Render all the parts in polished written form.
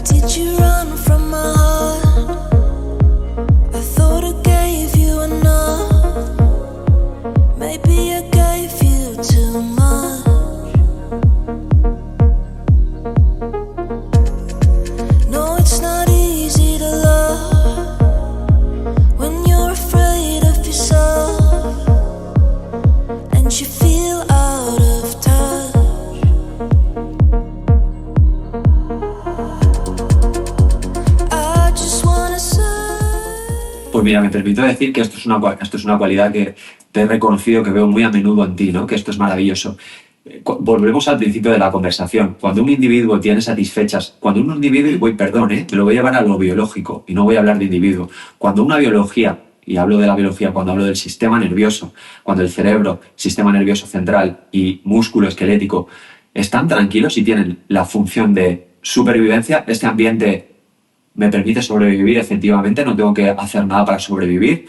did you run from my heart? I thought I gave you enough. Maybe I gave you too much. No, it's not easy to love when you're afraid of yourself and you feel out of touch. I just wanna say. Pues mira, me permito decir que esto es una cualidad que te he reconocido, que veo muy a menudo en ti, ¿no? Que esto es maravilloso. Volvemos al principio de la conversación. Cuando un individuo tiene satisfechas, cuando un individuo, me lo voy a llevar a lo biológico y no voy a hablar de individuo. Cuando una biología, y hablo de la biología cuando hablo del sistema nervioso, cuando el cerebro, sistema nervioso central y músculo esquelético están tranquilos y tienen la función de supervivencia, este ambiente me permite sobrevivir efectivamente, no tengo que hacer nada para sobrevivir.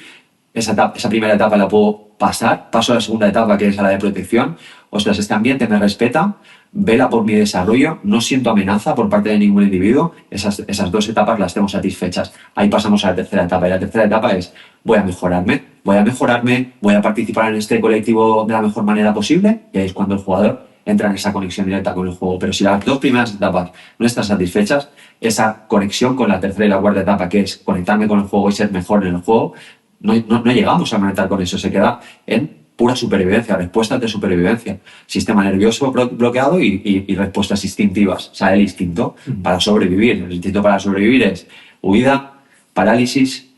Esa primera etapa la puedo pasar, paso a la segunda etapa, que es la de protección. Ostras, este ambiente me respeta, vela por mi desarrollo, no siento amenaza por parte de ningún individuo. Esas dos etapas las tengo satisfechas. Ahí pasamos a la tercera etapa, y la tercera etapa es voy a mejorarme, voy a participar en este colectivo de la mejor manera posible, y ahí es cuando el jugador entra en esa conexión directa con el juego. Pero si las dos primeras etapas no están satisfechas, esa conexión con la tercera y la cuarta etapa, que es conectarme con el juego y ser mejor en el juego, no llegamos a conectar con eso, se queda en pura supervivencia, respuestas de supervivencia, sistema nervioso bloqueado y respuestas instintivas, o sea, el instinto para sobrevivir. El instinto para sobrevivir es huida, parálisis,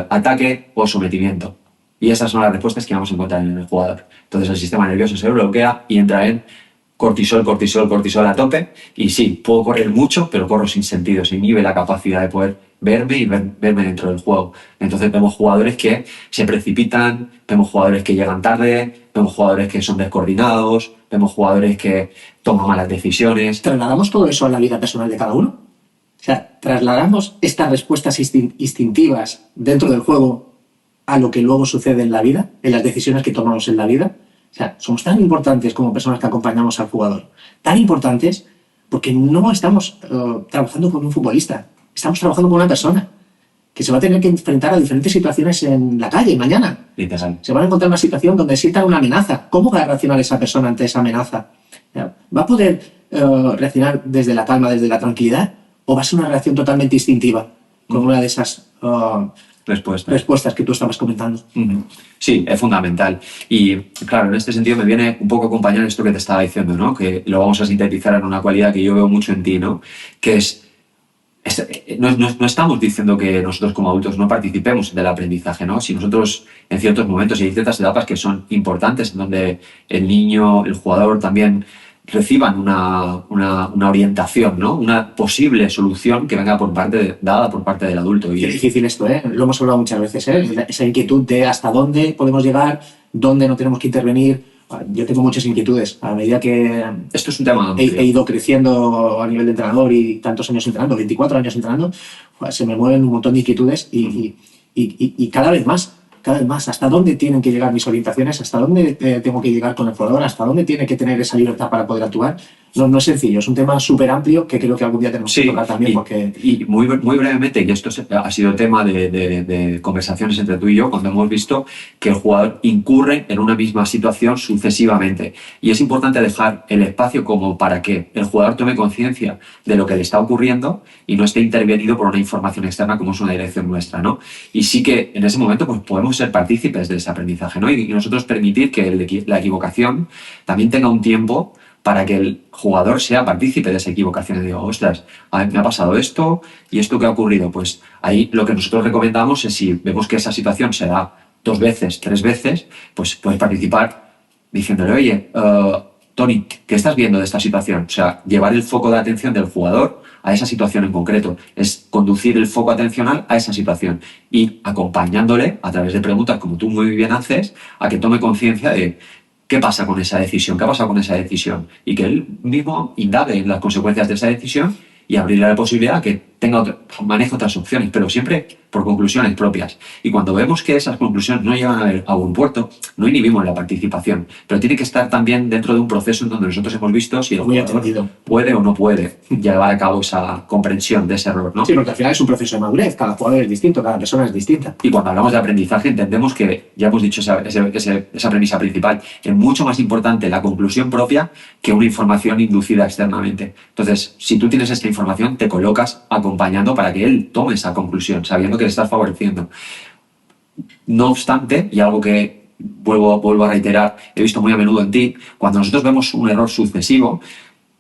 ataque o sometimiento. Y esas son las respuestas que vamos a encontrar en el jugador. Entonces el sistema nervioso se bloquea y entra en cortisol a tope. Y sí, puedo correr mucho, pero corro sin sentido, se inhibe la capacidad de poder verme y verme dentro del juego. Entonces vemos jugadores que se precipitan, vemos jugadores que llegan tarde, vemos jugadores que son descoordinados, vemos jugadores que toman malas decisiones. ¿Trasladamos todo eso a la vida personal de cada uno? O sea, ¿trasladamos estas respuestas instintivas dentro del juego a lo que luego sucede en la vida, en las decisiones que tomamos en la vida? O sea, somos tan importantes como personas que acompañamos al jugador. Tan importantes porque no estamos trabajando con un futbolista. Estamos trabajando con una persona que se va a tener que enfrentar a diferentes situaciones en la calle mañana. Literal. Se van a encontrar en una situación donde sienta una amenaza. ¿Cómo va a reaccionar esa persona ante esa amenaza? ¿Va a poder reaccionar desde la calma, desde la tranquilidad? ¿O va a ser una reacción totalmente instintiva con una de esas respuestas que tú estabas comentando? Sí, es fundamental. Y claro, en este sentido me viene un poco a acompañar esto que te estaba diciendo, ¿no? Que lo vamos a sintetizar en una cualidad que yo veo mucho en ti, ¿no? Que no estamos diciendo que nosotros como adultos no participemos del aprendizaje, ¿no? Si nosotros en ciertos momentos y hay ciertas etapas que son importantes en donde el niño, el jugador también reciban una orientación, ¿no? Una posible solución que venga dada por parte del adulto. Qué difícil esto, ¿eh? Lo hemos hablado muchas veces, ¿eh? Esa inquietud de hasta dónde podemos llegar, dónde no tenemos que intervenir. Yo tengo muchas inquietudes. A medida que esto es un tema he ido creciendo a nivel de entrenador y tantos años entrenando, 24 años entrenando, pues se me mueven un montón de inquietudes y cada vez más. ¿Hasta dónde tienen que llegar mis orientaciones? ¿Hasta dónde tengo que llegar con el jugador? ¿Hasta dónde tiene que tener esa libertad para poder actuar? No es sencillo, es un tema súper amplio que creo que algún día tenemos que tocar también. Y muy brevemente, y esto ha sido tema de conversaciones entre tú y yo, cuando hemos visto que el jugador incurre en una misma situación sucesivamente. Y es importante dejar el espacio como para que el jugador tome conciencia de lo que le está ocurriendo y no esté intervenido por una información externa como es una dirección nuestra, ¿no? Y sí que en ese momento pues, podemos ser partícipes de ese aprendizaje, ¿no? Y nosotros permitir que la equivocación también tenga un tiempo para que el jugador sea partícipe de esa equivocación. Y digo, ostras, me ha pasado esto y esto que ha ocurrido. Pues ahí lo que nosotros recomendamos es si vemos que esa situación se da 2 veces, 3 veces, pues puedes participar diciéndole, oye, Tony, ¿qué estás viendo de esta situación? O sea, llevar el foco de atención del jugador a esa situación en concreto. Es conducir el foco atencional a esa situación y acompañándole a través de preguntas, como tú muy bien haces, a que tome conciencia de ¿qué pasa con esa decisión? ¿Qué ha pasado con esa decisión? Y que él mismo indague en las consecuencias de esa decisión y abrirle la posibilidad que maneje otras opciones, pero siempre por conclusiones propias. Y cuando vemos que esas conclusiones no llegan a buen puerto, no inhibimos la participación, pero tiene que estar también dentro de un proceso en donde nosotros hemos visto si el Muy jugador entendido. puede o no puede llevar a cabo esa comprensión de ese error, ¿no? Sí, porque al final es un proceso de madurez, cada jugador es distinto, cada persona es distinta. Y cuando hablamos de aprendizaje entendemos que, ya hemos dicho esa premisa principal, es mucho más importante la conclusión propia que una información inducida externamente. Entonces, si tú tienes esta información, te colocas acompañando para que él tome esa conclusión, sabiendo que le estás favoreciendo. No obstante, y algo que vuelvo a reiterar, he visto muy a menudo en ti, cuando nosotros vemos un error sucesivo,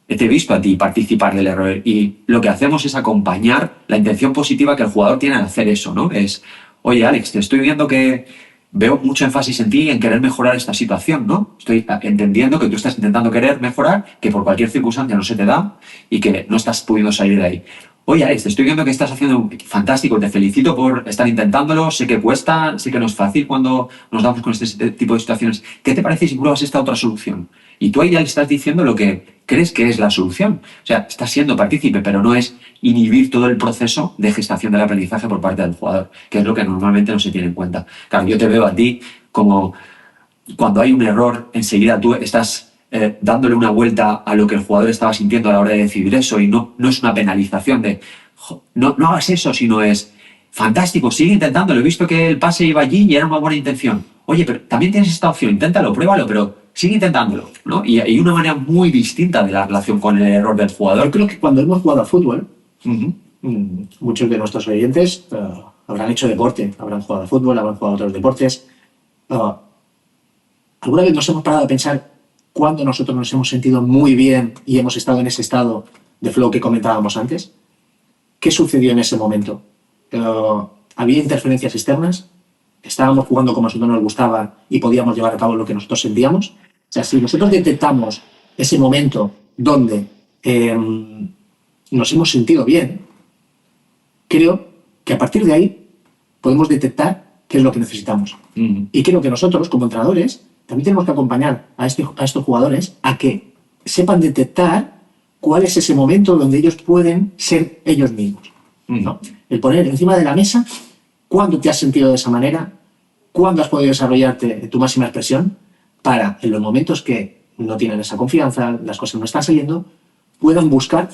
te he visto a ti participar del error y lo que hacemos es acompañar la intención positiva que el jugador tiene al hacer eso, ¿no? Es, oye, Alex, te estoy viendo que veo mucho énfasis en ti en querer mejorar esta situación, ¿no? Estoy entendiendo que tú estás intentando querer mejorar, que por cualquier circunstancia no se te da y que no estás pudiendo salir de ahí. Oye, Alex, te estoy viendo que estás haciendo fantástico, te felicito por estar intentándolo, sé que cuesta, sé que no es fácil cuando nos damos con este tipo de situaciones. ¿Qué te parece si pruebas esta otra solución? Y tú ahí ya le estás diciendo lo que crees que es la solución. O sea, estás siendo partícipe, pero no es inhibir todo el proceso de gestación del aprendizaje por parte del jugador, que es lo que normalmente no se tiene en cuenta. Claro, yo te veo a ti como cuando hay un error, enseguida tú estás dándole una vuelta a lo que el jugador estaba sintiendo a la hora de decidir eso y no es una penalización de no hagas eso, sino es fantástico, sigue intentándolo, he visto que el pase iba allí y era una buena intención. Oye, pero también tienes esta opción, inténtalo, pruébalo, pero sigue intentándolo, ¿no? Y hay una manera muy distinta de la relación con el error del jugador. Yo creo que cuando hemos jugado al fútbol, Uh-huh. muchos de nuestros oyentes habrán hecho deporte, habrán jugado al fútbol, habrán jugado a otros deportes. ¿Alguna vez nos hemos parado a pensar cuándo nosotros nos hemos sentido muy bien y hemos estado en ese estado de flow que comentábamos antes? ¿Qué sucedió en ese momento? ¿Había interferencias externas? ¿Estábamos jugando como a nosotros nos gustaba y podíamos llevar a cabo lo que nosotros sentíamos? O sea, si nosotros detectamos ese momento donde nos hemos sentido bien, creo que a partir de ahí podemos detectar qué es lo que necesitamos. Uh-huh. Y creo que nosotros, como entrenadores, también tenemos que acompañar a estos jugadores a que sepan detectar cuál es ese momento donde ellos pueden ser ellos mismos, ¿no? El poner encima de la mesa cuándo te has sentido de esa manera, cuándo has podido desarrollarte tu máxima expresión, para en los momentos que no tienen esa confianza, las cosas no están saliendo, puedan buscar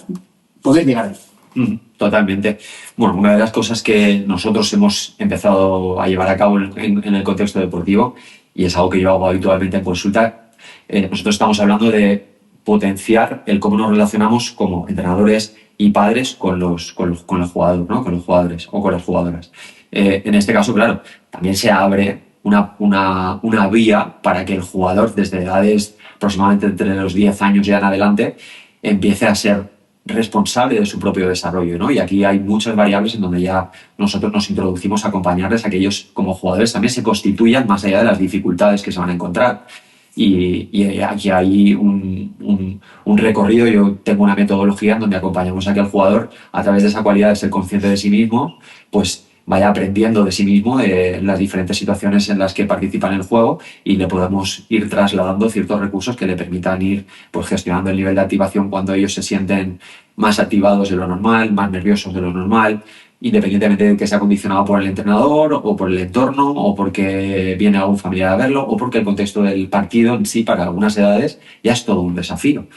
poder llegar ahí. Totalmente. Bueno, una de las cosas que nosotros hemos empezado a llevar a cabo en el contexto deportivo, y es algo que yo hago habitualmente en consulta, nosotros estamos hablando de potenciar el cómo nos relacionamos como entrenadores y padres con los jugadores, ¿no? Con los jugadores o con las jugadoras. En este caso, claro, también se abre una vía para que el jugador, desde edades aproximadamente entre los 10 años ya en adelante, empiece a ser responsable de su propio desarrollo, ¿no? Y aquí hay muchas variables en donde ya nosotros nos introducimos a acompañarles a que ellos como jugadores también se constituyan más allá de las dificultades que se van a encontrar. Y aquí hay un recorrido. Yo tengo una metodología en donde acompañamos a que el jugador, a través de esa cualidad de ser consciente de sí mismo, pues vaya aprendiendo de sí mismo, de las diferentes situaciones en las que participa en el juego, y le podemos ir trasladando ciertos recursos que le permitan ir pues gestionando el nivel de activación cuando ellos se sienten más activados de lo normal, más nerviosos de lo normal, independientemente de que sea condicionado por el entrenador o por el entorno o porque viene algún familiar a verlo o porque el contexto del partido en sí para algunas edades ya es todo un desafío.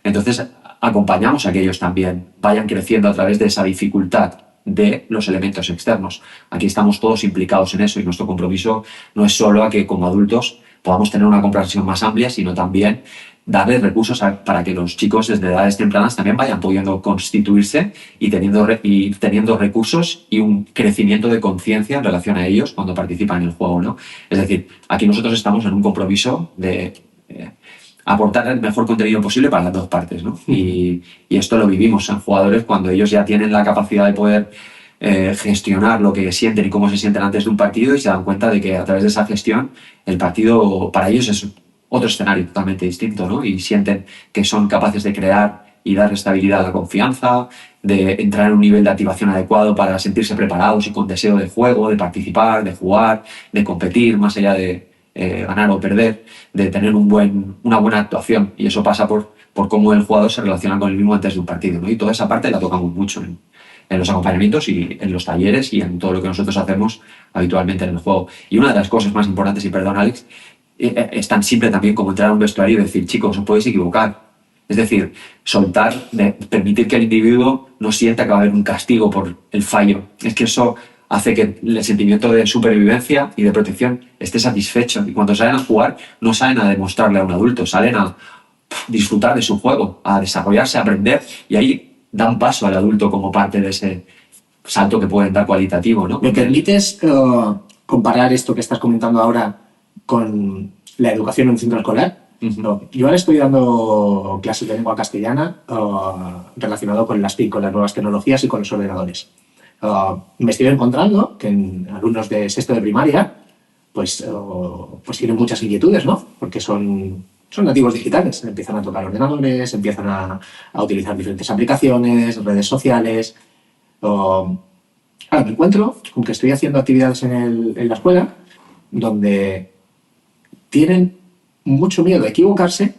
Entonces acompañamos a que ellos también vayan creciendo a través de esa dificultad de los elementos externos. Aquí estamos todos implicados en eso y nuestro compromiso no es solo a que como adultos podamos tener una comprensión más amplia, sino también darles recursos para que los chicos desde edades tempranas también vayan pudiendo constituirse y teniendo recursos y un crecimiento de conciencia en relación a ellos cuando participan en el juego, ¿no? Es decir, aquí nosotros estamos en un compromiso de aportar el mejor contenido posible para las dos partes, ¿no? Y esto lo vivimos en jugadores cuando ellos ya tienen la capacidad de poder gestionar lo que sienten y cómo se sienten antes de un partido y se dan cuenta de que a través de esa gestión el partido para ellos es otro escenario totalmente distinto, ¿no? Y sienten que son capaces de crear y dar estabilidad a la confianza, de entrar en un nivel de activación adecuado para sentirse preparados y con deseo de juego, de participar, de jugar, de competir, más allá de ganar o perder, de tener una buena actuación. Y eso pasa por cómo el jugador se relaciona con el mismo antes de un partido, ¿no? Y toda esa parte la tocamos mucho en los acompañamientos y en los talleres y en todo lo que nosotros hacemos habitualmente en el juego. Y una de las cosas más importantes, y perdón Alex, es tan simple también como entrar a un vestuario y decir, chicos, os podéis equivocar. Es decir, soltar, permitir que el individuo no sienta que va a haber un castigo por el fallo. Es que eso hace que el sentimiento de supervivencia y de protección esté satisfecho. Y cuando salen a jugar, no salen a demostrarle a un adulto, salen a disfrutar de su juego, a desarrollarse, a aprender, y ahí dan paso al adulto como parte de ese salto que pueden dar cualitativo, ¿no? ¿Me permites comparar esto que estás comentando ahora con la educación en un centro escolar? Uh-huh. Yo ahora estoy dando clases de lengua castellana relacionado con las TIC, con las nuevas tecnologías y con los ordenadores. Me estoy encontrando que en alumnos de sexto de primaria pues tienen muchas inquietudes, ¿no? Porque son nativos digitales, empiezan a tocar ordenadores, empiezan a utilizar diferentes aplicaciones, redes sociales. Ahora me encuentro con que estoy haciendo actividades en la escuela donde tienen mucho miedo de equivocarse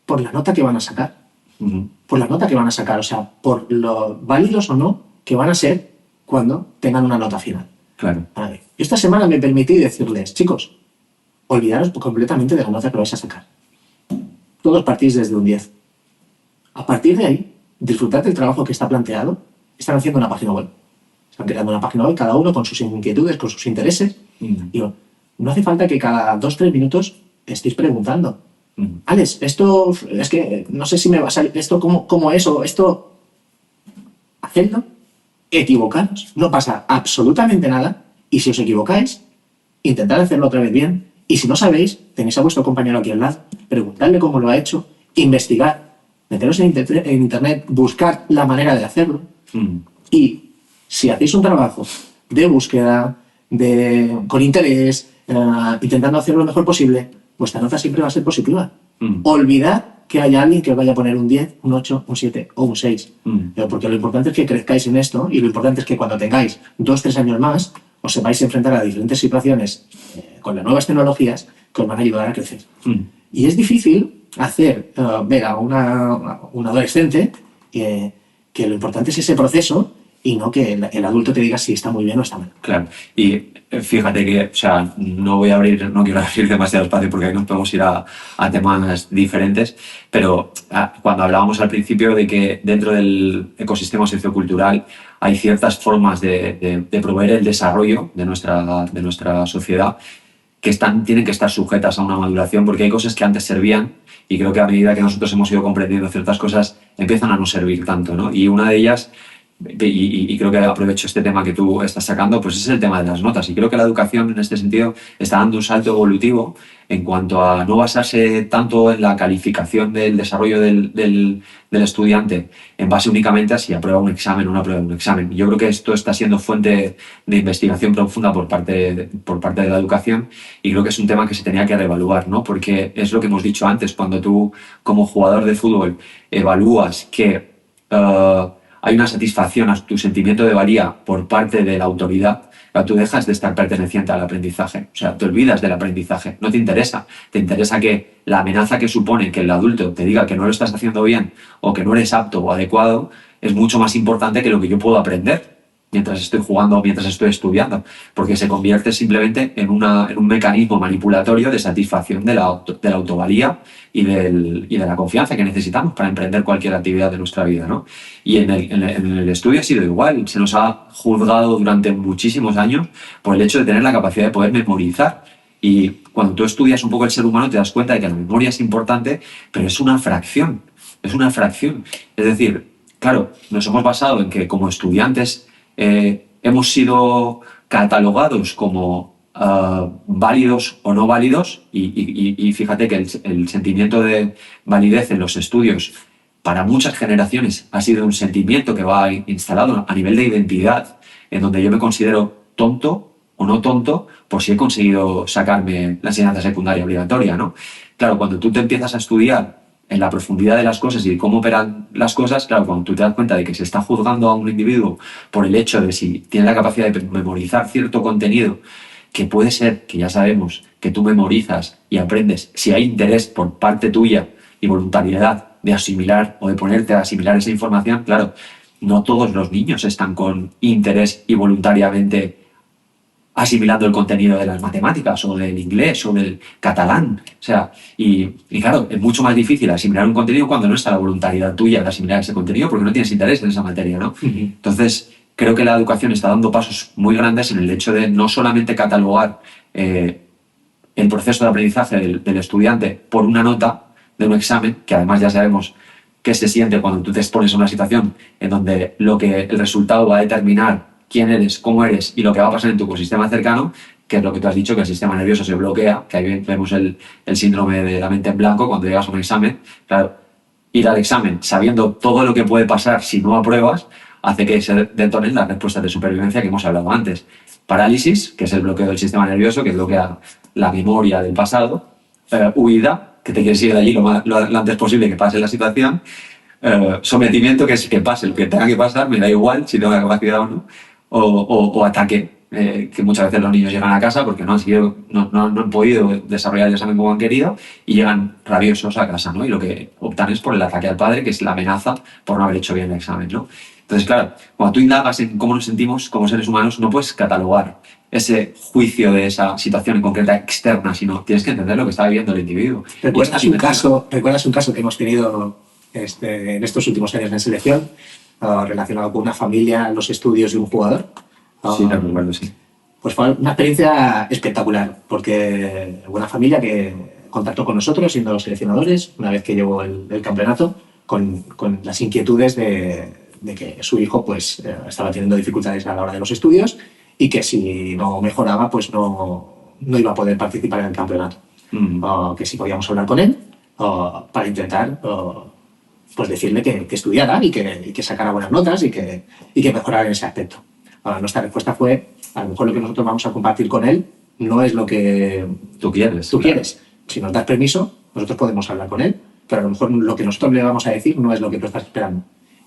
por la nota que van a sacar. Uh-huh. Por la nota que van a sacar, o sea, por lo válidos o no que van a ser cuando tengan una nota final. Claro. Vale. Esta semana me permití decirles, chicos, olvidaros completamente de la nota que vais a sacar. Todos partís desde un 10. A partir de ahí, disfrutad del trabajo que está planteado. Están haciendo una página web. Están creando una página web, cada uno con sus inquietudes, con sus intereses. Digo, no hace falta que cada 2-3 minutos estéis preguntando. Alex, esto es que no sé si me va a salir, esto cómo es, o esto... Hacedlo, equivocaros, no pasa absolutamente nada, y si os equivocáis, intentad hacerlo otra vez bien, y si no sabéis, tenéis a vuestro compañero aquí al lado, preguntadle cómo lo ha hecho, investigar, meteros en internet, buscar la manera de hacerlo, y si hacéis un trabajo de búsqueda, con interés, intentando hacerlo lo mejor posible, vuestra nota siempre va a ser positiva. Olvidad que haya alguien que os vaya a poner un 10, un 8, un 7 o un 6. Porque lo importante es que crezcáis en esto, y lo importante es que cuando tengáis 2-3 años más, os sepáis enfrentar a diferentes situaciones con las nuevas tecnologías que os van a ayudar a crecer. Y es difícil hacer ver a un adolescente que lo importante es ese proceso y no que el adulto te diga si está muy bien o está mal. Claro. Y fíjate que, o sea, no quiero abrir demasiado espacio porque ahí nos podemos ir a temas diferentes, pero cuando hablábamos al principio de que dentro del ecosistema sociocultural hay ciertas formas de promover el desarrollo de nuestra sociedad que tienen que estar sujetas a una maduración, porque hay cosas que antes servían y creo que a medida que nosotros hemos ido comprendiendo ciertas cosas empiezan a no servir tanto, ¿no? Y una de ellas, y creo que aprovecho este tema que tú estás sacando, pues es el tema de las notas. Y creo que la educación en este sentido está dando un salto evolutivo en cuanto a no basarse tanto en la calificación del desarrollo del estudiante en base únicamente a si aprueba un examen o no aprueba un examen. Yo creo que esto está siendo fuente de investigación profunda por parte de la educación, y creo que es un tema que se tenía que reevaluar, ¿no? Porque es lo que hemos dicho antes, cuando tú como jugador de fútbol evalúas que hay una satisfacción a tu sentimiento de valía por parte de la autoridad, tú dejas de estar perteneciente al aprendizaje. O sea, te olvidas del aprendizaje, no te interesa. Te interesa que la amenaza que supone que el adulto te diga que no lo estás haciendo bien o que no eres apto o adecuado es mucho más importante que lo que yo puedo aprender mientras estoy jugando o mientras estoy estudiando, porque se convierte simplemente en un mecanismo manipulatorio de satisfacción de la autovalía y de la confianza que necesitamos para emprender cualquier actividad de nuestra vida, ¿no? Y en el estudio ha sido igual. Se nos ha juzgado durante muchísimos años por el hecho de tener la capacidad de poder memorizar. Y cuando tú estudias un poco el ser humano te das cuenta de que la memoria es importante, pero es una fracción. Es una fracción. Es decir, claro, nos hemos basado en que como estudiantes hemos sido catalogados como válidos o no válidos, y fíjate que el sentimiento de validez en los estudios para muchas generaciones ha sido un sentimiento que va instalado a nivel de identidad, en donde yo me considero tonto o no tonto por si he conseguido sacarme la enseñanza secundaria obligatoria, ¿no? Claro, cuando tú te empiezas a estudiar en la profundidad de las cosas y de cómo operan las cosas, claro, cuando tú te das cuenta de que se está juzgando a un individuo por el hecho de si tiene la capacidad de memorizar cierto contenido, que puede ser, que ya sabemos, que tú memorizas y aprendes, si hay interés por parte tuya y voluntariedad de asimilar o de ponerte a asimilar esa información, claro, no todos los niños están con interés y voluntariamente asimilando el contenido de las matemáticas o del inglés o del catalán. O sea, y claro, es mucho más difícil asimilar un contenido cuando no está la voluntariedad tuya de asimilar ese contenido porque no tienes interés en esa materia, ¿no? Entonces, creo que la educación está dando pasos muy grandes en el hecho de no solamente catalogar el proceso de aprendizaje del estudiante por una nota de un examen, que además ya sabemos qué se siente cuando tú te expones a una situación en donde el resultado va a determinar quién eres, cómo eres y lo que va a pasar en tu ecosistema cercano, que es lo que tú has dicho, que el sistema nervioso se bloquea, que ahí vemos el síndrome de la mente en blanco cuando llegas a un examen. Claro, ir al examen sabiendo todo lo que puede pasar si no apruebas hace que se detonen las respuestas de supervivencia que hemos hablado antes. Parálisis, que es el bloqueo del sistema nervioso, que bloquea la memoria del pasado. Huida, que te quieres ir de allí lo antes posible que pase la situación. Sometimiento, que es que pase lo que tenga que pasar, me da igual si tengo la capacidad o no. O ataque, que muchas veces los niños llegan a casa porque no han podido desarrollar el examen como han querido y llegan rabiosos a casa, ¿no? Y lo que optan es por el ataque al padre, que es la amenaza por no haber hecho bien el examen, ¿no? Entonces, claro, cuando tú indagas en cómo nos sentimos como seres humanos, no puedes catalogar ese juicio de esa situación en concreta externa, sino tienes que entender lo que está viviendo el individuo. ¿Recuerdas un caso que hemos tenido en estos últimos años en selección relacionado con una familia, los estudios de un jugador? Sí, lo recuerdo, sí. Pues fue una experiencia espectacular, porque una familia que contactó con nosotros, siendo los seleccionadores, una vez que llegó el campeonato, con las inquietudes de que su hijo pues, estaba teniendo dificultades a la hora de los estudios y que si no mejoraba, pues no iba a poder participar en el campeonato. Que si podíamos hablar con él para intentar pues decirle que estudiara y que sacara buenas notas y que mejorara en ese aspecto. Nuestra respuesta fue, a lo mejor lo que nosotros vamos a compartir con él no es lo que tú quieres. Si nos das permiso, nosotros podemos hablar con él, pero a lo mejor lo que nosotros le vamos a decir no es lo que tú estás esperando.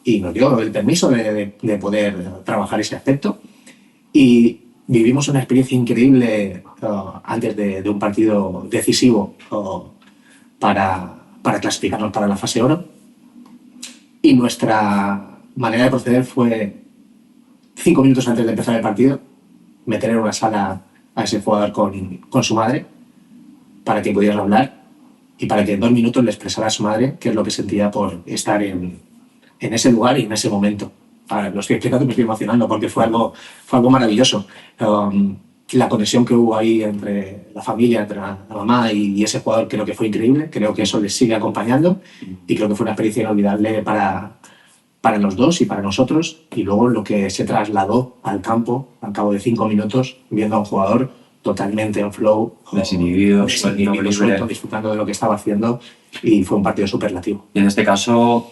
Y nos dio el permiso de poder trabajar ese aspecto y vivimos una experiencia increíble antes de un partido decisivo para clasificarnos para la fase oro. Y nuestra manera de proceder fue 5 minutos antes de empezar el partido, meter en una sala a ese jugador con su madre para que pudieran hablar y para que en 2 minutos le expresara a su madre qué es lo que sentía por estar en ese lugar y en ese momento. Ahora, lo estoy explicando y me estoy emocionando porque fue algo maravilloso. La conexión que hubo ahí entre la familia, entre la mamá y ese jugador, creo que fue increíble. Creo que eso les sigue acompañando y creo que fue una experiencia inolvidable para los dos y para nosotros. Y luego lo que se trasladó al campo al cabo de 5 minutos, viendo a un jugador totalmente en flow, desinhibido, suelto, disfrutando de lo que estaba haciendo, y fue un partido superlativo. Y en este caso,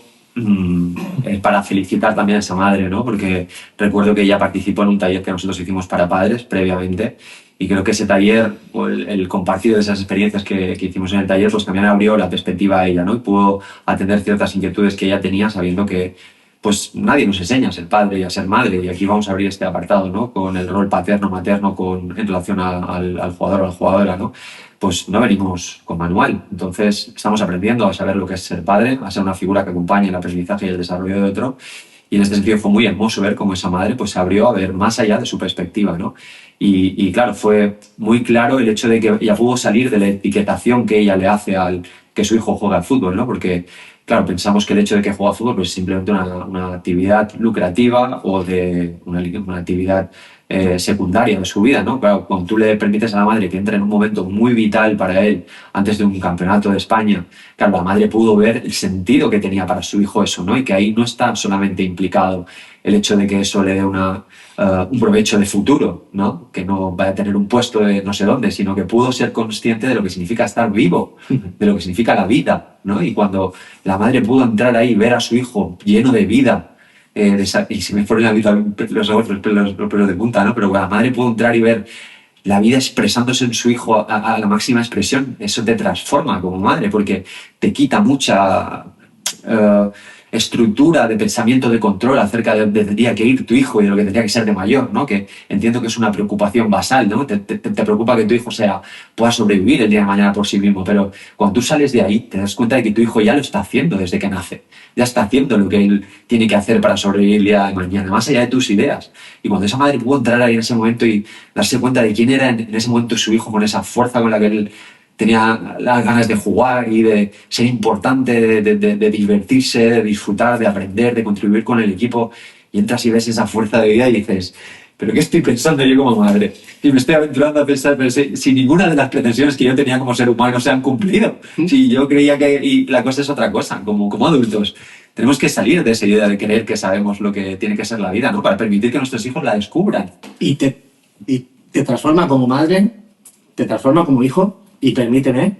para felicitar también a esa madre, ¿no? Porque recuerdo que ella participó en un taller que nosotros hicimos para padres previamente, y creo que ese taller, o el compartir de esas experiencias que hicimos en el taller, pues también abrió la perspectiva a ella, ¿no? Y pudo atender ciertas inquietudes que ella tenía, sabiendo que pues nadie nos enseña a ser padre y a ser madre, y aquí vamos a abrir este apartado, ¿no? Con el rol paterno-materno en relación al jugador o a la jugadora, ¿no? Pues no venimos con manual. Entonces estamos aprendiendo a saber lo que es ser padre, a ser una figura que acompañe el aprendizaje y el desarrollo de otro. Y en este sentido fue muy hermoso ver cómo esa madre pues, se abrió a ver más allá de su perspectiva, ¿no? Y claro, fue muy claro el hecho de que ella pudo salir de la etiquetación que ella le hace al que su hijo juega al fútbol, ¿no? Porque, claro, pensamos que el hecho de que juega al fútbol pues, es simplemente una actividad lucrativa o de una actividad secundaria de su vida, ¿no? Claro, cuando tú le permites a la madre que entre en un momento muy vital para él antes de un campeonato de España, claro, la madre pudo ver el sentido que tenía para su hijo eso, ¿no? Y que ahí no está solamente implicado el hecho de que eso le dé un provecho de futuro, ¿no? Que no vaya a tener un puesto de no sé dónde, sino que pudo ser consciente de lo que significa estar vivo, de lo que significa la vida, ¿no? Y cuando la madre pudo entrar ahí y ver a su hijo lleno de vida, y se me ponen los ojos, los pelos de punta, ¿no? Pero cuando la madre pudo entrar y ver la vida expresándose en su hijo a la máxima expresión, eso te transforma como madre, porque te quita mucha estructura de pensamiento de control acerca de dónde tendría que ir tu hijo y de lo que tendría que ser de mayor, ¿no? Que entiendo que es una preocupación basal, ¿no? Te preocupa que tu hijo pueda sobrevivir el día de mañana por sí mismo, pero cuando tú sales de ahí te das cuenta de que tu hijo ya lo está haciendo desde que nace, ya está haciendo lo que él tiene que hacer para sobrevivir el día de mañana, más allá de tus ideas. Y cuando esa madre pudo entrar ahí en ese momento y darse cuenta de quién era en ese momento su hijo, con esa fuerza con la que él tenía las ganas de jugar y de ser importante, de divertirse, de disfrutar, de aprender, de contribuir con el equipo, y entras y ves esa fuerza de vida y dices, ¿pero qué estoy pensando yo como madre? Y me estoy aventurando a pensar, pero si ninguna de las pretensiones que yo tenía como ser humano se han cumplido. Si yo creía que... Y la cosa es otra cosa, como adultos. Tenemos que salir de esa idea de creer que sabemos lo que tiene que ser la vida, ¿no? Para permitir que nuestros hijos la descubran. Y te transforma como madre, te transforma como hijo, y permíteme,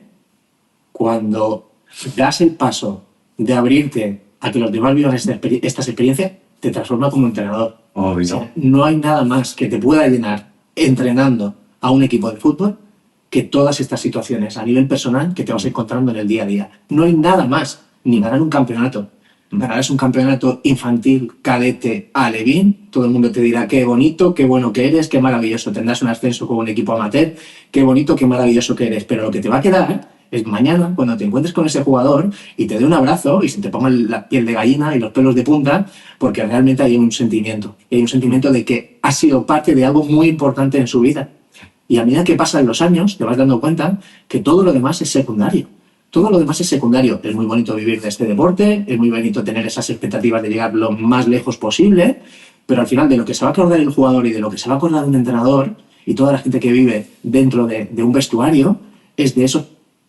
cuando das el paso de abrirte a que los demás vivan estas experiencias, te transforma como entrenador. Obvio. O sea, no hay nada más que te pueda llenar entrenando a un equipo de fútbol que todas estas situaciones a nivel personal que te vas encontrando en el día a día. No hay nada más, ni ganar un campeonato. Ganarás un campeonato infantil, cadete, alevín, todo el mundo te dirá qué bonito, qué bueno que eres, qué maravilloso. Tendrás un ascenso con un equipo amateur, qué bonito, qué maravilloso que eres. Pero lo que te va a quedar es mañana, cuando te encuentres con ese jugador y te dé un abrazo y se te ponga la piel de gallina y los pelos de punta, porque realmente hay un sentimiento. Y hay un sentimiento de que has sido parte de algo muy importante en su vida. Y a medida que pasan los años, te vas dando cuenta que todo lo demás es secundario. Todo lo demás es secundario. Es muy bonito vivir de este deporte, es muy bonito tener esas expectativas de llegar lo más lejos posible, pero al final de lo que se va a acordar el jugador y de lo que se va a acordar un entrenador y toda la gente que vive dentro de un vestuario es de esos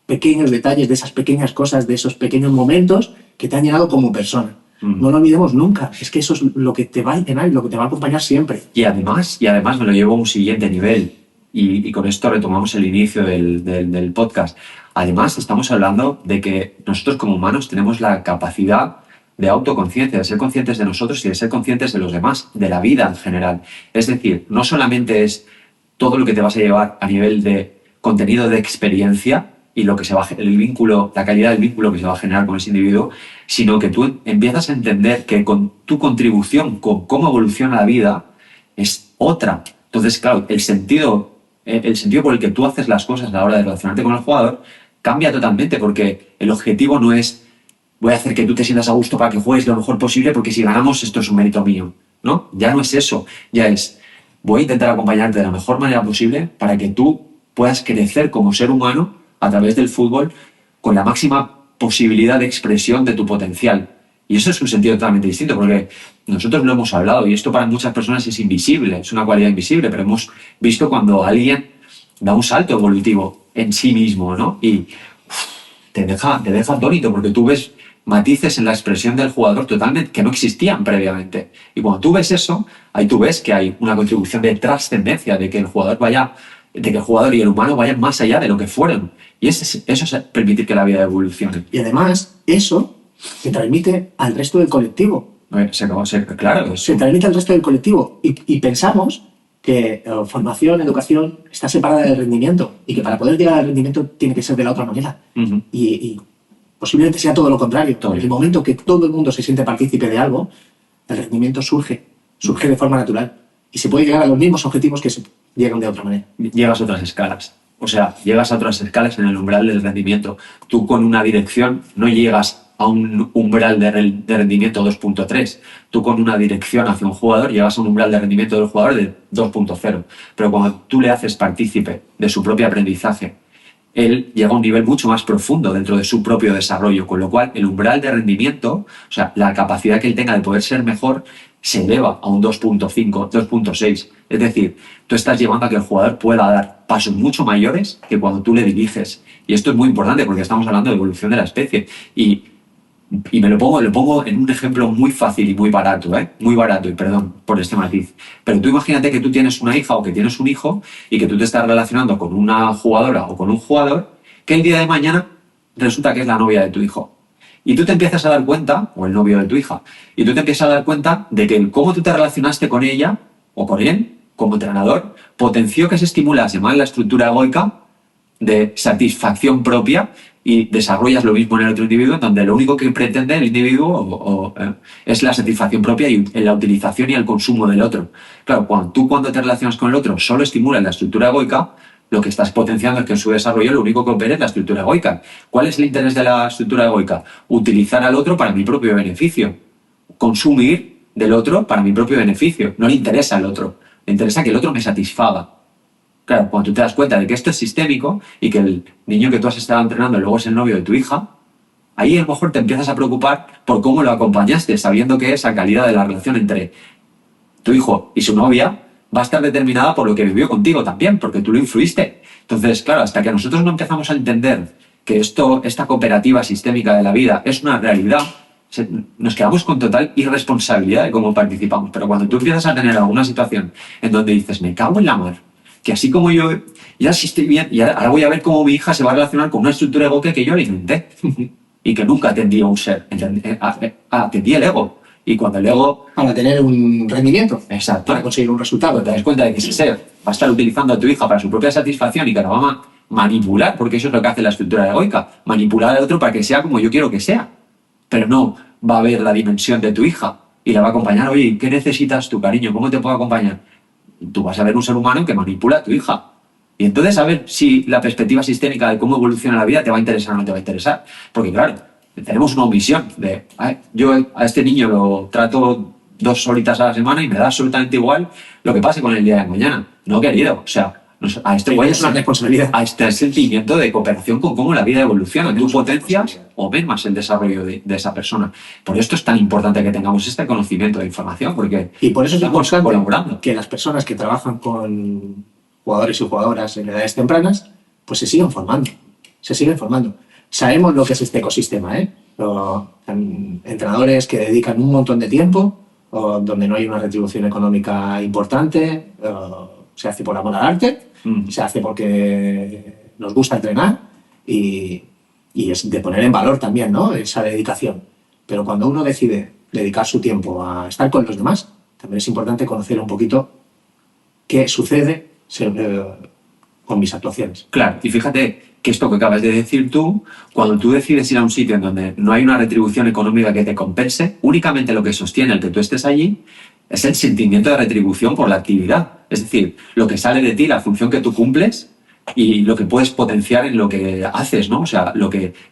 pequeños detalles, de esas pequeñas cosas, de esos pequeños momentos que te han llenado como persona. No lo olvidemos nunca. Es que eso es lo que te va a llenar y lo que te va a acompañar siempre. Y además me lo llevo a un siguiente nivel. Y con esto retomamos el inicio del podcast. Además, estamos hablando de que nosotros como humanos tenemos la capacidad de autoconciencia, de ser conscientes de nosotros y de ser conscientes de los demás, de la vida en general. Es decir, no solamente es todo lo que te vas a llevar a nivel de contenido de experiencia y lo que se va el vínculo, la calidad del vínculo que se va a generar con ese individuo, sino que tú empiezas a entender que con tu contribución, con cómo evoluciona la vida, es otra. Entonces, claro, el sentido por el que tú haces las cosas a la hora de relacionarte con el jugador cambia totalmente, porque el objetivo no es voy a hacer que tú te sientas a gusto para que juegues lo mejor posible porque si ganamos esto es un mérito mío, ¿no? Ya no es eso, ya es voy a intentar acompañarte de la mejor manera posible para que tú puedas crecer como ser humano a través del fútbol con la máxima posibilidad de expresión de tu potencial. Y eso es un sentido totalmente distinto, porque nosotros lo hemos hablado y esto para muchas personas es invisible, es una cualidad invisible, pero hemos visto cuando alguien da un salto evolutivo en sí mismo, ¿no? Y te deja atónito porque tú ves matices en la expresión del jugador totalmente que no existían previamente. Y cuando tú ves eso, ahí tú ves que hay una contribución de trascendencia, de que el jugador y el humano vayan más allá de lo que fueron. Y eso es permitir que la vida evolucione. Y además, eso se transmite al resto del colectivo. Claro. Se transmite al resto del colectivo. Y pensamos que formación, educación está separada del rendimiento y que para poder llegar al rendimiento tiene que ser de la otra manera. Uh-huh. Y posiblemente sea todo lo contrario. En el momento que todo el mundo se siente partícipe de algo, el rendimiento surge de forma natural. Y se puede llegar a los mismos objetivos que se llegan de otra manera. Llegas a otras escalas. O sea, llegas a otras escalas en el umbral del rendimiento. Tú con una dirección no llegas a un umbral de rendimiento 2.3. Tú con una dirección hacia un jugador llegas a un umbral de rendimiento del jugador de 2.0. Pero cuando tú le haces partícipe de su propio aprendizaje, él llega a un nivel mucho más profundo dentro de su propio desarrollo, con lo cual el umbral de rendimiento, o sea, la capacidad que él tenga de poder ser mejor, se eleva a un 2.5, 2.6. Es decir, tú estás llevando a que el jugador pueda dar pasos mucho mayores que cuando tú le diriges. Y esto es muy importante porque estamos hablando de evolución de la especie. Y me lo pongo en un ejemplo muy fácil y muy barato, muy barato, y perdón por este matiz. Pero tú imagínate que tú tienes una hija o que tienes un hijo y que tú te estás relacionando con una jugadora o con un jugador que el día de mañana resulta que es la novia de tu hijo. Y tú te empiezas a dar cuenta, o el novio de tu hija, y tú te empiezas a dar cuenta de que cómo tú te relacionaste con ella o con él, como entrenador, potenció que se estimulase más la estructura egoica de satisfacción propia y desarrollas lo mismo en el otro individuo, en donde lo único que pretende el individuo es la satisfacción propia y la utilización y el consumo del otro. Claro, cuando te relacionas con el otro solo estimulas la estructura egoica, lo que estás potenciando es que en su desarrollo lo único que opere es la estructura egoica. ¿Cuál es el interés de la estructura egoica? Utilizar al otro para mi propio beneficio. Consumir del otro para mi propio beneficio. No le interesa al otro, le interesa que el otro me satisfaga. Claro, cuando tú te das cuenta de que esto es sistémico y que el niño que tú has estado entrenando luego es el novio de tu hija, ahí a lo mejor te empiezas a preocupar por cómo lo acompañaste, sabiendo que esa calidad de la relación entre tu hijo y su novia va a estar determinada por lo que vivió contigo también, porque tú lo influiste. Entonces, claro, hasta que nosotros no empezamos a entender que esta cooperativa sistémica de la vida es una realidad, nos quedamos con total irresponsabilidad de cómo participamos. Pero cuando tú empiezas a tener alguna situación en donde dices, me cago en la mar, que así como yo ya sí estoy bien, y ahora voy a ver cómo mi hija se va a relacionar con una estructura egoica que yo le inventé y que nunca atendí a un ser, atendí el ego. Y cuando el ego... Para tener un rendimiento. Exacto. Para conseguir un resultado. Te das cuenta de que ese ser va a estar utilizando a tu hija para su propia satisfacción y que la va a manipular, porque eso es lo que hace la estructura egoica, manipular al otro para que sea como yo quiero que sea. Pero no va a ver la dimensión de tu hija y la va a acompañar. Oye, ¿qué necesitas tú, cariño? ¿Cómo te puedo acompañar? Tú vas a ver un ser humano que manipula a tu hija. Y entonces a ver si la perspectiva sistémica de cómo evoluciona la vida te va a interesar o no te va a interesar. Porque claro, tenemos una omisión de, yo a este niño lo trato 2 horitas a la semana y me da absolutamente igual lo que pase con el día de mañana. No, querido, o sea, a este güey es una responsabilidad. A este sentimiento de cooperación con cómo la vida evoluciona. Tú potencias o mermas el desarrollo de esa persona. Por esto es tan importante que tengamos este conocimiento de información, porque y por eso es estamos importante colaborando. Que las personas que trabajan con jugadores y jugadoras en edades tempranas, pues se siguen formando. Se siguen formando. Sabemos lo que es este ecosistema, ¿eh? Entrenadores que dedican un montón de tiempo, donde no hay una retribución económica importante, se hace por amor al arte, se hace porque nos gusta entrenar y es de poner en valor también, ¿no? Esa dedicación. Pero cuando uno decide dedicar su tiempo a estar con los demás, también es importante conocer un poquito qué sucede con mis actuaciones. Claro, y fíjate que esto que acabas de decir tú, cuando tú decides ir a un sitio en donde no hay una retribución económica que te compense, únicamente lo que sostiene el que tú estés allí es el sentimiento de retribución por la actividad. Es decir, lo que sale de ti, la función que tú cumples y lo que puedes potenciar en lo que haces, ¿no? O sea,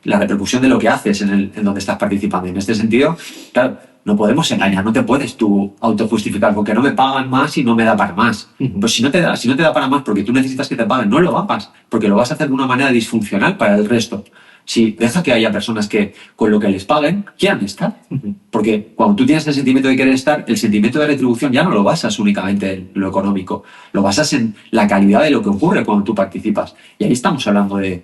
la repercusión de lo que haces en donde estás participando. Y en este sentido, claro, no podemos engañar, no te puedes tú autojustificar porque no me pagan más y no me da para más. Pues si no te da para más porque tú necesitas que te paguen, no lo hagas, porque lo vas a hacer de una manera disfuncional para el resto. Si deja que haya personas que con lo que les paguen quieran estar. Porque cuando tú tienes el sentimiento de querer estar, el sentimiento de retribución ya no lo basas únicamente en lo económico, lo basas en la calidad de lo que ocurre cuando tú participas. Y ahí estamos hablando de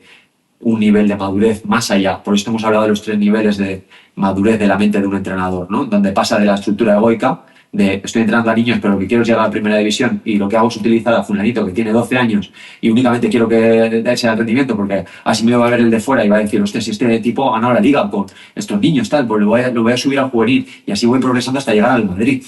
un nivel de madurez más allá. Por eso hemos hablado de los 3 niveles de madurez de la mente de un entrenador, ¿no? Donde pasa de la estructura egoica, de estoy entrenando a niños pero lo que quiero es llegar a la primera división y lo que hago es utilizar a fulanito que tiene 12 años y únicamente quiero que dé ese rendimiento porque así me va a ver el de fuera y va a decir, hostia, si este tipo ha ganado la liga con estos niños, tal, pues lo voy a subir al juvenil y así voy progresando hasta llegar al Madrid.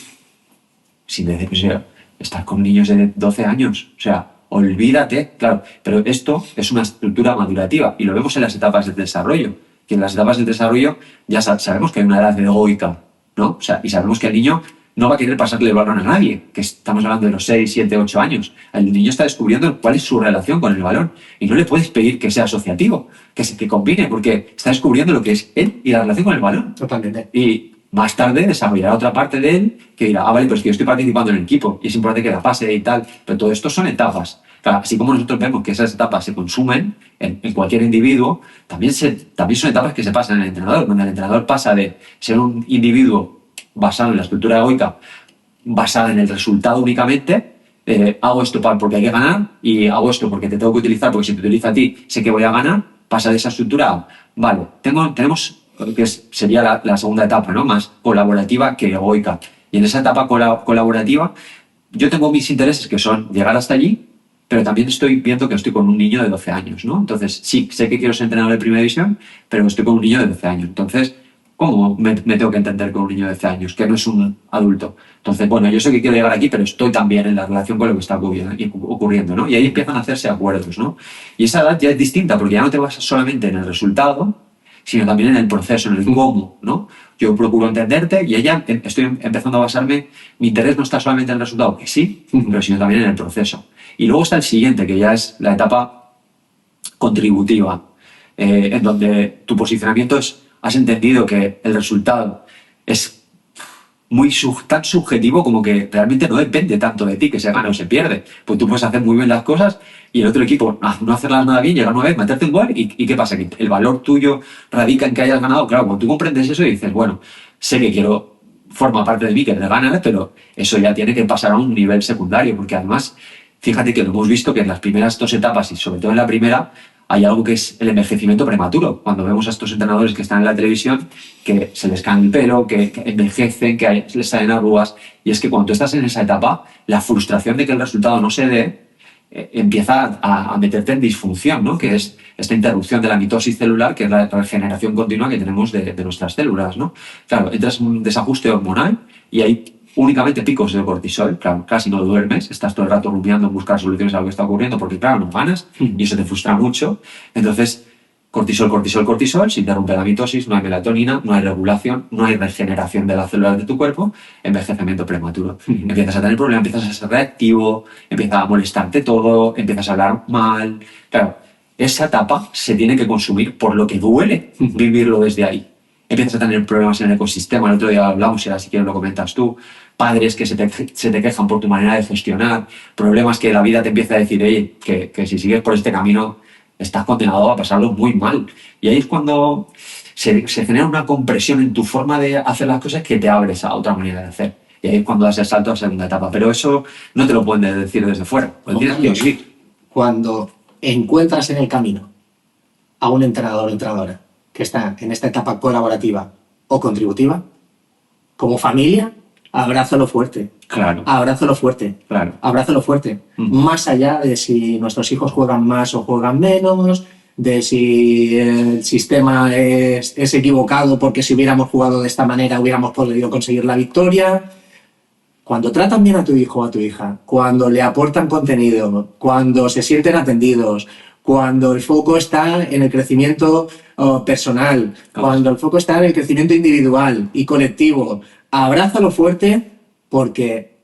Sin decir, estar con niños de 12 años, o sea, olvídate, claro, pero esto es una estructura madurativa y lo vemos en las etapas del desarrollo, que en las etapas del desarrollo ya sabemos que hay una edad egoica, ¿no? O sea, y sabemos que el niño no va a querer pasarle el balón a nadie, que estamos hablando de los 6, 7, 8 años. El niño está descubriendo cuál es su relación con el balón y no le puedes pedir que sea asociativo, que combine, porque está descubriendo lo que es él y la relación con el balón. Totalmente. Y más tarde desarrollará otra parte de él que dirá, vale, pues que yo estoy participando en el equipo y es importante que la pase y tal, pero todo esto son etapas. Claro, así como nosotros vemos que esas etapas se consumen en cualquier individuo, también son etapas que se pasan en el entrenador, donde el entrenador pasa de ser un individuo basado en la estructura egoica, basada en el resultado únicamente, hago esto porque hay que ganar y hago esto porque te tengo que utilizar, porque si te utilizo a ti sé que voy a ganar, pasa de esa estructura a, vale, tenemos que sería la segunda etapa, ¿no? Más colaborativa que egoica. Y en esa etapa colaborativa yo tengo mis intereses que son llegar hasta allí, pero también estoy viendo que estoy con un niño de 12 años, ¿no? Entonces, sí, sé que quiero ser entrenador de primera división, pero estoy con un niño de 12 años. Entonces, ¿Cómo me tengo que entender con un niño de 11 años, que no es un adulto? Entonces, bueno, yo sé que quiero llegar aquí, pero estoy también en la relación con lo que está ocurriendo, ¿no? Y ahí empiezan a hacerse acuerdos, ¿no? Y esa edad ya es distinta, porque ya no te basas solamente en el resultado, sino también en el proceso, en el cómo, ¿no? Yo procuro entenderte y ella estoy empezando a basarme, mi interés no está solamente en el resultado, que sí, pero sino también en el proceso. Y luego está el siguiente, que ya es la etapa contributiva, en donde tu posicionamiento es, has entendido que el resultado es tan subjetivo como que realmente no depende tanto de ti que se gana o se pierde. Pues tú puedes hacer muy bien las cosas y el otro equipo no hacerlas nada bien, llegar una vez, meterte un gol y ¿qué pasa? Que el valor tuyo radica en que hayas ganado. Claro, cuando tú comprendes eso y dices, bueno, sé que forma parte de mí que te ganas, pero eso ya tiene que pasar a un nivel secundario, porque además, fíjate que lo hemos visto que en las primeras 2 etapas y sobre todo en la primera, hay algo que es el envejecimiento prematuro. Cuando vemos a estos entrenadores que están en la televisión, que se les cae el pelo, que envejecen, que les salen arrugas, y es que cuando tú estás en esa etapa, la frustración de que el resultado no se dé empieza a meterte en disfunción, ¿no? Que es esta interrupción de la mitosis celular, que es la regeneración continua que tenemos de nuestras células, ¿no? Claro, entras en un desajuste hormonal y hay únicamente picos de cortisol, claro, casi no duermes, estás todo el rato rumiando en buscar soluciones a lo que está ocurriendo, porque claro, no ganas y eso te frustra mucho. Entonces, cortisol, cortisol, cortisol, se interrumpe la mitosis, no hay melatonina, no hay regulación, no hay regeneración de las células de tu cuerpo, envejecimiento prematuro. Empiezas a tener problemas, empiezas a ser reactivo, empieza a molestarte todo, empiezas a hablar mal. Claro, esa etapa se tiene que consumir por lo que duele vivirlo desde ahí. Empiezas a tener problemas en el ecosistema, el otro día hablamos y ahora si quieres lo comentas tú, padres que se te quejan por tu manera de gestionar, problemas que la vida te empieza a decir, oye, que si sigues por este camino estás condenado a pasarlo muy mal. Y ahí es cuando se genera una compresión en tu forma de hacer las cosas que te abres a otra manera de hacer. Y ahí es cuando das el salto a la segunda etapa. Pero eso no te lo pueden decir desde fuera, lo tienes que vivir. Cuando encuentras en el camino a un entrenador o entrenadora que está en esta etapa colaborativa o contributiva, como familia, abrázalo fuerte. Claro. Abrázalo fuerte. Claro. Abrázalo fuerte. Más allá de si nuestros hijos juegan más o juegan menos, de si el sistema es equivocado porque si hubiéramos jugado de esta manera hubiéramos podido conseguir la victoria. Cuando tratan bien a tu hijo o a tu hija, cuando le aportan contenido, cuando se sienten atendidos, cuando el foco está en el crecimiento personal, cuando el foco está en el crecimiento individual y colectivo, abrázalo fuerte porque...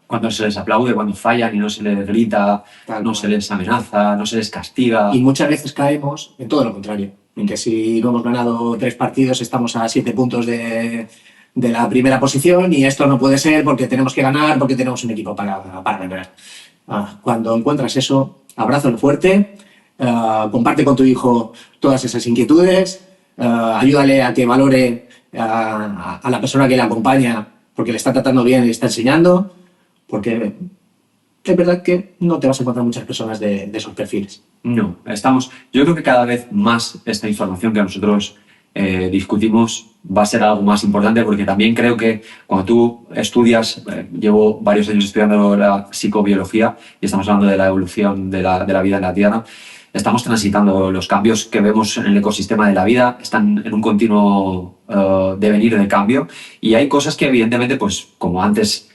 Cuando se les aplaude, cuando fallan y no se les grita, no se les amenaza, no se les castiga. Y muchas veces caemos en todo lo contrario, en que si no hemos ganado 3 partidos estamos a 7 puntos de la primera posición y esto no puede ser porque tenemos que ganar, porque tenemos un equipo para ganar. Cuando encuentras eso, abrázalo fuerte, comparte con tu hijo todas esas inquietudes, ayúdale a que valore a la persona que le acompaña porque le está tratando bien y le está enseñando, porque es verdad que no te vas a encontrar muchas personas de esos perfiles. No, yo creo que cada vez más esta información que nosotros discutimos va a ser algo más importante, porque también creo que cuando tú estudias, llevo varios años estudiando la psicobiología y estamos hablando de la evolución de la vida en la Tierra, estamos transitando los cambios que vemos en el ecosistema de la vida, están en un continuo devenir de cambio y hay cosas que evidentemente, pues como antes...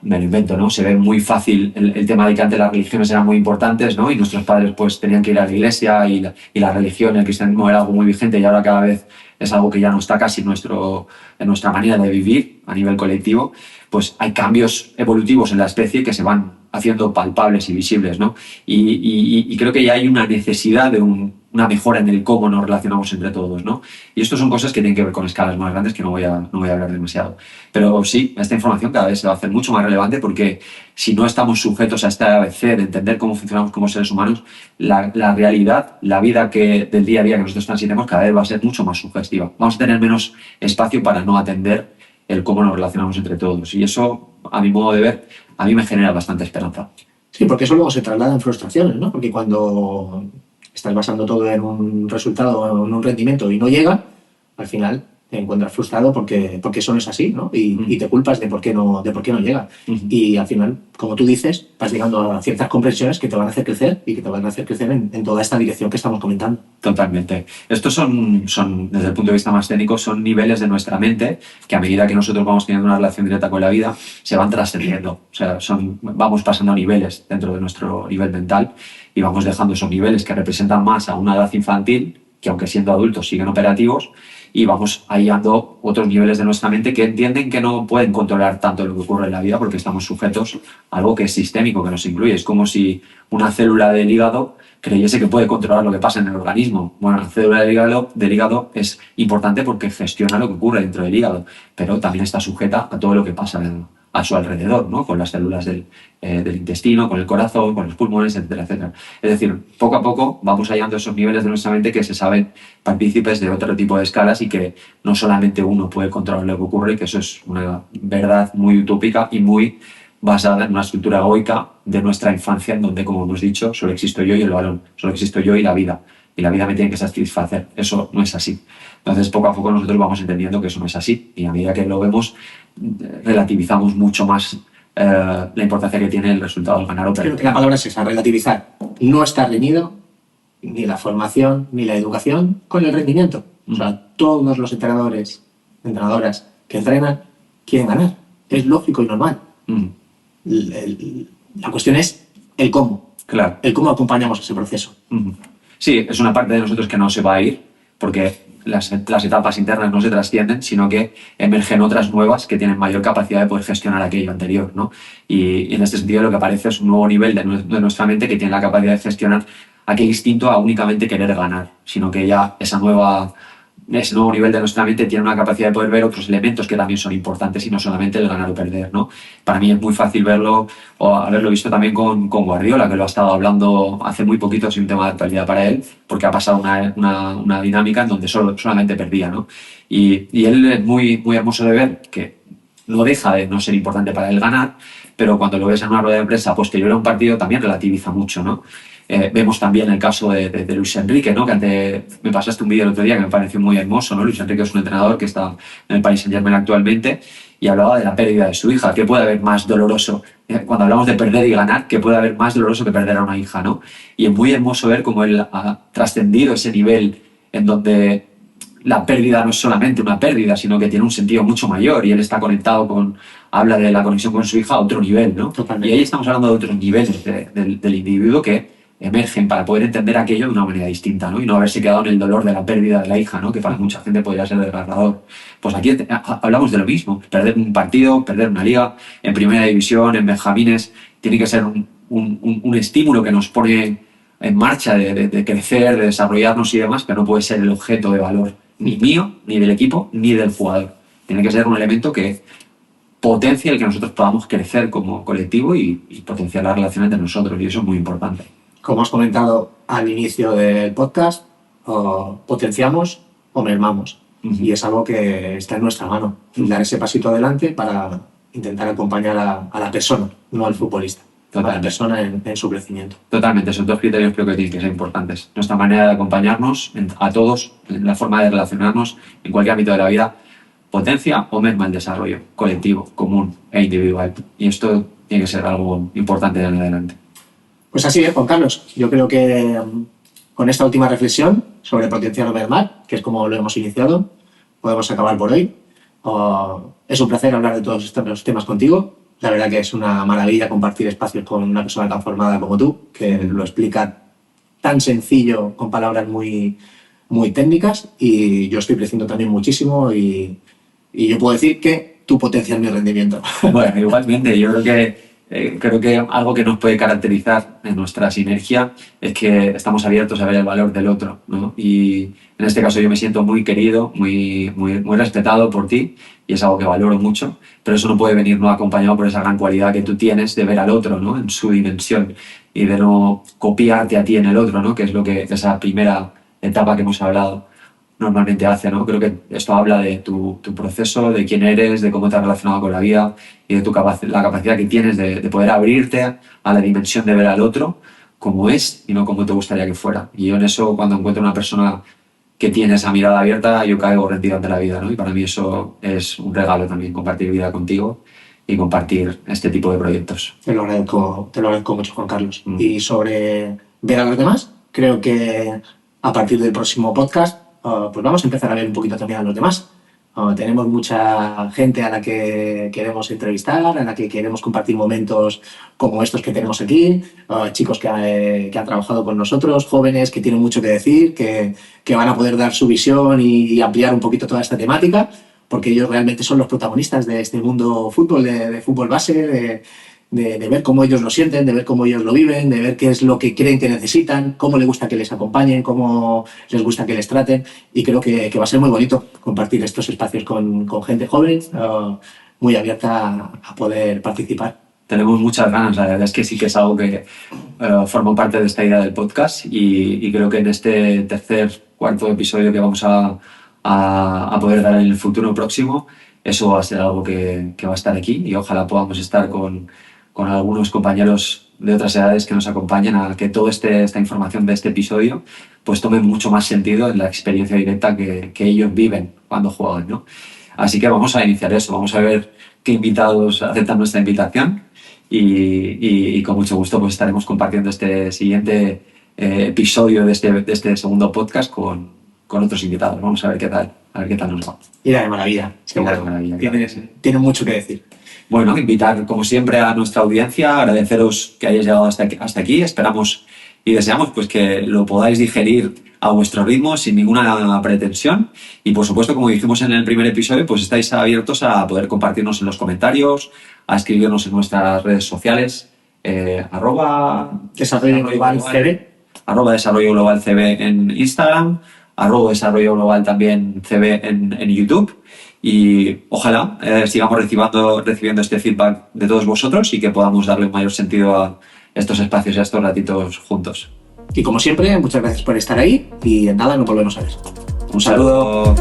me lo invento, ¿no? Se ve muy fácil el tema de que antes las religiones eran muy importantes, ¿no? Y nuestros padres pues tenían que ir a la iglesia y la religión, el cristianismo era algo muy vigente y ahora cada vez es algo que ya no está casi en nuestra manera de vivir a nivel colectivo. Pues hay cambios evolutivos en la especie que se van haciendo palpables y visibles, ¿no? Y creo que ya hay una necesidad de una mejora en el cómo nos relacionamos entre todos, ¿no? Y esto son cosas que tienen que ver con escalas más grandes que no voy a hablar demasiado. Pero sí, esta información cada vez se va a hacer mucho más relevante porque si no estamos sujetos a esta ABC de entender cómo funcionamos como seres humanos, la realidad, la vida del día a día que nosotros transitemos cada vez va a ser mucho más sugestiva. Vamos a tener menos espacio para no atender el cómo nos relacionamos entre todos. Y eso, a mi modo de ver, a mí me genera bastante esperanza. Sí, porque eso luego se traslada en frustraciones, ¿no? Porque cuando estás basando todo en un resultado, en un rendimiento y no llega, al final te encuentras frustrado porque eso no es así, ¿no? Y te culpas de por qué no llega. Y al final, como tú dices, vas llegando a ciertas comprensiones que te van a hacer crecer y que te van a hacer crecer en toda esta dirección que estamos comentando. Totalmente. Estos son, desde el punto de vista más técnico, son niveles de nuestra mente que a medida que nosotros vamos teniendo una relación directa con la vida, se van trascendiendo. O sea, vamos pasando a niveles dentro de nuestro nivel mental y vamos dejando esos niveles que representan más a una edad infantil, que aunque siendo adultos siguen operativos, y vamos hallando otros niveles de nuestra mente que entienden que no pueden controlar tanto lo que ocurre en la vida porque estamos sujetos a algo que es sistémico, que nos incluye. Es como si una célula del hígado creyese que puede controlar lo que pasa en el organismo. Bueno, la célula del hígado es importante porque gestiona lo que ocurre dentro del hígado, pero también está sujeta a todo lo que pasa a su alrededor, ¿no? Con las células del intestino, con el corazón, con los pulmones, etcétera, etcétera. Es decir, poco a poco vamos hallando esos niveles de nuestra mente que se saben partícipes de otro tipo de escalas y que no solamente uno puede controlar lo que ocurre, y que eso es una verdad muy utópica y muy basada en una estructura egoica de nuestra infancia, en donde, como hemos dicho, solo existo yo y el balón, solo existo yo y la vida me tiene que satisfacer. Eso no es así. Entonces, poco a poco nosotros vamos entendiendo que eso no es así, y a medida que lo vemos, relativizamos mucho más la importancia que tiene el resultado del ganar o perder. Creo que la palabra es esa, relativizar. No está reñido ni la formación ni la educación con el rendimiento. O sea, todos los entrenadores, entrenadoras que entrenan quieren ganar. Es lógico y normal. La cuestión es el cómo. Claro. El cómo acompañamos ese proceso. Sí, es una parte de nosotros que no se va a ir, porque las etapas internas no se trascienden, sino que emergen otras nuevas que tienen mayor capacidad de poder gestionar aquello anterior, ¿no? Y en este sentido lo que aparece es un nuevo nivel de nuestra mente que tiene la capacidad de gestionar aquel instinto a únicamente querer ganar, sino que ya ese nuevo nivel de nuestra mente tiene una capacidad de poder ver otros elementos que también son importantes y no solamente el ganar o perder, ¿no? Para mí es muy fácil verlo, o haberlo visto también con Guardiola, que lo ha estado hablando hace muy poquito, es un tema de actualidad para él, porque ha pasado una dinámica en donde solamente perdía, ¿no? Y él es muy, muy hermoso de ver que no deja de no ser importante para él ganar, pero cuando lo ves en una rueda de prensa posterior a un partido también relativiza mucho, ¿no? Vemos también el caso de Luis Enrique, ¿no? Que me pasaste un vídeo el otro día que me pareció muy hermoso, ¿no? Luis Enrique es un entrenador que está en el Paris Saint-Germain actualmente y hablaba de la pérdida de su hija. ¿Qué puede haber más doloroso? Cuando hablamos de perder y ganar, ¿qué puede haber más doloroso que perder a una hija, ¿no? Y es muy hermoso ver cómo él ha trascendido ese nivel en donde la pérdida no es solamente una pérdida, sino que tiene un sentido mucho mayor, y él está conectado habla de la conexión con su hija a otro nivel, ¿no? Totalmente. Y ahí estamos hablando de otros niveles del individuo que emergen para poder entender aquello de una manera distinta, ¿no? Y no haberse quedado en el dolor de la pérdida de la hija, ¿no? Que para mucha gente podría ser desgarrador. Pues aquí hablamos de lo mismo. Perder un partido, perder una liga, en primera división, en benjamines, tiene que ser un estímulo que nos pone en marcha de crecer, de desarrollarnos y demás, pero no puede ser el objeto de valor ni mío, ni del equipo, ni del jugador. Tiene que ser un elemento que potencie el que nosotros podamos crecer como colectivo y potenciar la relación entre nosotros, y eso es muy importante. Como has comentado al inicio del podcast, o potenciamos o mermamos. Y es algo que está en nuestra mano. Dar ese pasito adelante para intentar acompañar a la persona, no al futbolista. A la persona en su crecimiento. Totalmente, esos dos criterios creo que tienen que ser importantes. Nuestra manera de acompañarnos a todos, la forma de relacionarnos en cualquier ámbito de la vida, potencia o merma el desarrollo colectivo, común e individual. Y esto tiene que ser algo importante de en adelante. Pues así es, Juan Carlos. Yo creo que con esta última reflexión sobre potenciar o mermar, que es como lo hemos iniciado, podemos acabar por hoy. Es un placer hablar de todos estos temas contigo. La verdad que es una maravilla compartir espacios con una persona tan formada como tú, que lo explica tan sencillo, con palabras muy, muy técnicas, y yo estoy creciendo también muchísimo y yo puedo decir que tú potencias mi rendimiento. Bueno, igualmente, yo creo que algo que nos puede caracterizar en nuestra sinergia es que estamos abiertos a ver el valor del otro, ¿no? Y en este caso yo me siento muy querido, muy respetado por ti, y es algo que valoro mucho, pero eso no puede venir no acompañado por esa gran cualidad que tú tienes de ver al otro, ¿no? En su dimensión, y de no copiarte a ti en el otro, ¿no? Que es lo que esa primera etapa que hemos hablado normalmente hace, ¿no? Creo que esto habla de tu proceso, de quién eres, de cómo te has relacionado con la vida y de la capacidad que tienes de poder abrirte a la dimensión de ver al otro como es y no como te gustaría que fuera. Y yo en eso, cuando encuentro una persona que tiene esa mirada abierta, yo caigo rendido ante la vida, ¿no? Y para mí eso es un regalo también, compartir vida contigo y compartir este tipo de proyectos. Te lo agradezco mucho, Juan Carlos. Y sobre ver a los demás, creo que a partir del próximo podcast, pues vamos a empezar a ver un poquito también a los demás. Tenemos mucha gente a la que queremos entrevistar, a la que queremos compartir momentos como estos que tenemos aquí, chicos que han trabajado con nosotros, jóvenes que tienen mucho que decir, que van a poder dar su visión y ampliar un poquito toda esta temática, porque ellos realmente son los protagonistas de este mundo fútbol, de fútbol base, de ver cómo ellos lo sienten, de ver cómo ellos lo viven, de ver qué es lo que creen que necesitan, cómo les gusta que les acompañen, cómo les gusta que les traten. Y creo que va a ser muy bonito compartir estos espacios con gente joven, muy abierta a poder participar. Tenemos muchas ganas, la verdad es que sí que es algo que forma parte de esta idea del podcast y creo que en este cuarto episodio que vamos a poder dar en el futuro próximo, eso va a ser algo que va a estar aquí y ojalá podamos estar con algunos compañeros de otras edades que nos acompañen a que toda esta información de este episodio pues tome mucho más sentido en la experiencia directa que ellos viven cuando juegan, ¿no? Así que vamos a iniciar eso, vamos a ver qué invitados aceptan nuestra invitación y con mucho gusto pues estaremos compartiendo este siguiente episodio de este segundo podcast con otros invitados. Vamos a ver qué tal nos va. Irá de maravilla. Irá de maravilla. Tienen mucho que decir. Bueno, invitar como siempre a nuestra audiencia, agradeceros que hayáis llegado hasta aquí. Esperamos y deseamos pues que lo podáis digerir a vuestro ritmo sin ninguna pretensión y por supuesto, como dijimos en el primer episodio, pues estáis abiertos a poder compartirnos en los comentarios, a escribirnos en nuestras redes sociales, Desarrollo Global CB, @Desarrollo Global CB en Instagram, @Desarrollo Global también CB en YouTube. Y ojalá sigamos recibiendo este feedback de todos vosotros y que podamos darle un mayor sentido a estos espacios y a estos ratitos juntos. Y como siempre, muchas gracias por estar ahí y nada, nos volvemos a ver. Un saludo.